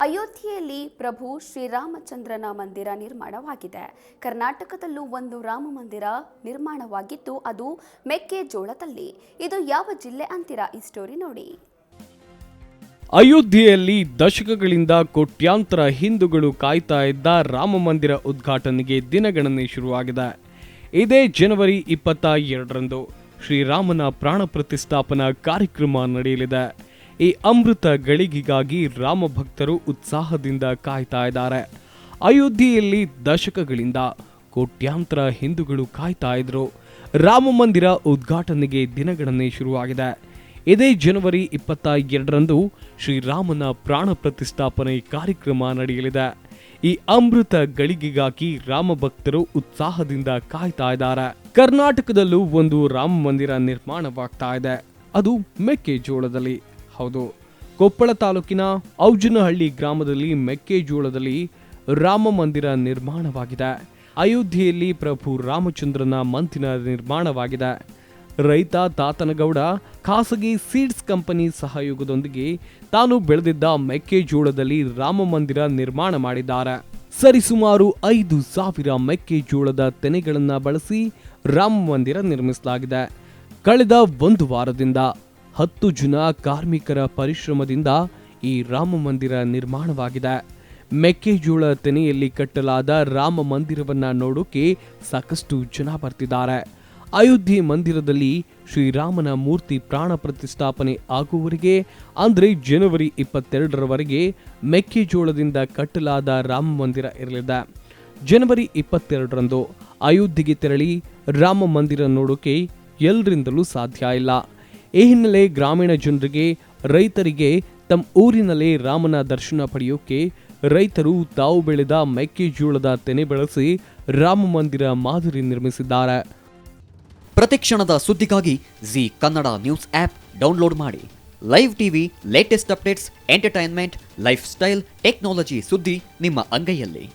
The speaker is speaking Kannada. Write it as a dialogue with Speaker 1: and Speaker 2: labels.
Speaker 1: ಅಯೋಧ್ಯೆಯಲ್ಲಿ ಪ್ರಭು ಶ್ರೀರಾಮಚಂದ್ರನ ಮಂದಿರ ನಿರ್ಮಾಣವಾಗಿದೆ. ಕರ್ನಾಟಕದಲ್ಲೂ ಒಂದು ರಾಮ ಮಂದಿರ ನಿರ್ಮಾಣವಾಗಿದ್ದು ಅದು ಮೆಕ್ಕೆಜೋಳದಲ್ಲಿ. ಇದು ಯಾವ ಜಿಲ್ಲೆ ಅಂತೀರಾ? ಈ ಸ್ಟೋರಿ ನೋಡಿ.
Speaker 2: ಅಯೋಧ್ಯೆಯಲ್ಲಿ ದಶಕಗಳಿಂದ ಕೋಟ್ಯಾಂತರ ಹಿಂದೂಗಳು ಕಾಯ್ತಾ ಇದ್ದ ರಾಮ ಮಂದಿರ ಉದ್ಘಾಟನೆಗೆ ದಿನಗಣನೆ ಶುರುವಾಗಿದೆ. ಇದೇ ಜನವರಿ 22ರಂದು ಶ್ರೀರಾಮನ ಪ್ರಾಣ ಪ್ರತಿಷ್ಠಾಪನಾ ಕಾರ್ಯಕ್ರಮ ನಡೆಯಲಿದೆ. ಈ ಅಮೃತ ಗಳಿಗೆಗಾಗಿ ರಾಮ ಭಕ್ತರು ಉತ್ಸಾಹದಿಂದ ಕಾಯ್ತಾ ಇದ್ದಾರೆ. ಅಯೋಧ್ಯೆಯಲ್ಲಿ ದಶಕಗಳಿಂದ ಕೋಟ್ಯಾಂತರ ಹಿಂದೂಗಳು ಕಾಯ್ತಾ ಇದ್ರು. ರಾಮ ಮಂದಿರ ಉದ್ಘಾಟನೆಗೆ ದಿನಗಣನೆ ಶುರುವಾಗಿದೆ. ಇದೇ ಜನವರಿ 22ರಂದು ಶ್ರೀರಾಮನ ಪ್ರಾಣ ಪ್ರತಿಷ್ಠಾಪನೆ ಕಾರ್ಯಕ್ರಮ ನಡೆಯಲಿದೆ. ಈ ಅಮೃತ ಗಳಿಗೆಗಾಗಿ ರಾಮ ಭಕ್ತರು ಉತ್ಸಾಹದಿಂದ ಕಾಯ್ತಾ ಇದ್ದಾರೆ. ಕರ್ನಾಟಕದಲ್ಲೂ ಒಂದು ರಾಮ ಮಂದಿರ ನಿರ್ಮಾಣವಾಗ್ತಾ ಇದೆ. ಅದು ಮೆಕ್ಕೆಜೋಳದಲ್ಲಿ. ಹೌದು, ಕೊಪ್ಪಳ ತಾಲೂಕಿನ ಔಜನಹಳ್ಳಿ ಗ್ರಾಮದಲ್ಲಿ ಮೆಕ್ಕೆಜೋಳದಲ್ಲಿ ರಾಮ ಮಂದಿರ ನಿರ್ಮಾಣವಾಗಿದೆ. ಅಯೋಧ್ಯೆಯಲ್ಲಿ ಪ್ರಭು ರಾಮಚಂದ್ರನ ಮಂದಿರ ನಿರ್ಮಾಣವಾಗಿದೆ. ರೈತ ತಾತನಗೌಡ ಖಾಸಗಿ ಸೀಡ್ಸ್ ಕಂಪನಿ ಸಹಯೋಗದೊಂದಿಗೆ ತಾನು ಬೆಳೆದಿದ್ದ ಮೆಕ್ಕೆಜೋಳದಲ್ಲಿ ರಾಮ ಮಂದಿರ ನಿರ್ಮಾಣ ಮಾಡಿದ್ದಾರೆ. ಸರಿಸುಮಾರು 5,000 ಮೆಕ್ಕೆಜೋಳದ ತೆನೆಗಳನ್ನು ಬಳಸಿ ರಾಮ ಮಂದಿರ ನಿರ್ಮಿಸಲಾಗಿದೆ. ಕಳೆದ ಒಂದು ವಾರದಿಂದ 10 ಜನ ಕಾರ್ಮಿಕರ ಪರಿಶ್ರಮದಿಂದ ಈ ರಾಮ ಮಂದಿರ ನಿರ್ಮಾಣವಾಗಿದೆ. ಮೆಕ್ಕೆಜೋಳ ತೆನೆಯಲ್ಲಿ ಕಟ್ಟಲಾದ ರಾಮ ಮಂದಿರವನ್ನ ನೋಡೋಕೆ ಸಾಕಷ್ಟು ಜನ ಬರ್ತಿದ್ದಾರೆ. ಅಯೋಧ್ಯೆ ಮಂದಿರದಲ್ಲಿ ಶ್ರೀರಾಮನ ಮೂರ್ತಿ ಪ್ರಾಣ ಪ್ರತಿಷ್ಠಾಪನೆ ಆಗುವವರೆಗೆ ಅಂದರೆ ಜನವರಿ 22ರವರೆಗೆ ಮೆಕ್ಕೆಜೋಳದಿಂದ ಕಟ್ಟಲಾದ ರಾಮ ಮಂದಿರ ಇರಲಿದೆ. ಜನವರಿ 22ರಂದು ಅಯೋಧ್ಯೆಗೆ ತೆರಳಿ ರಾಮ ಮಂದಿರ ನೋಡೋಕೆ ಎಲ್ಲರಿಂದಲೂ ಸಾಧ್ಯ ಇಲ್ಲ. ಈ ಹಿನ್ನೆಲೆ ಗ್ರಾಮೀಣ ಜನರಿಗೆ, ರೈತರಿಗೆ ತಮ್ಮ ಊರಿನಲ್ಲೇ ರಾಮನ ದರ್ಶನ ಪಡೆಯೋಕೆ ರೈತರು ತಾವು ಬೆಳೆದ ಮೆಕ್ಕೆಜೋಳದ ತೆನೆ ಬಳಸಿ ರಾಮ ಮಂದಿರ ಮಾದರಿ ನಿರ್ಮಿಸಿದ್ದಾರೆ.
Speaker 3: ಪ್ರತಿಕ್ಷಣದ ಸುದ್ದಿಗಾಗಿ Zee Kannada news app download ಮಾಡಿ. Live TV, latest updates, entertainment, lifestyle, technology ಸುದ್ದಿ ನಿಮ್ಮ ಅಂಗೈಯಲ್ಲಿ.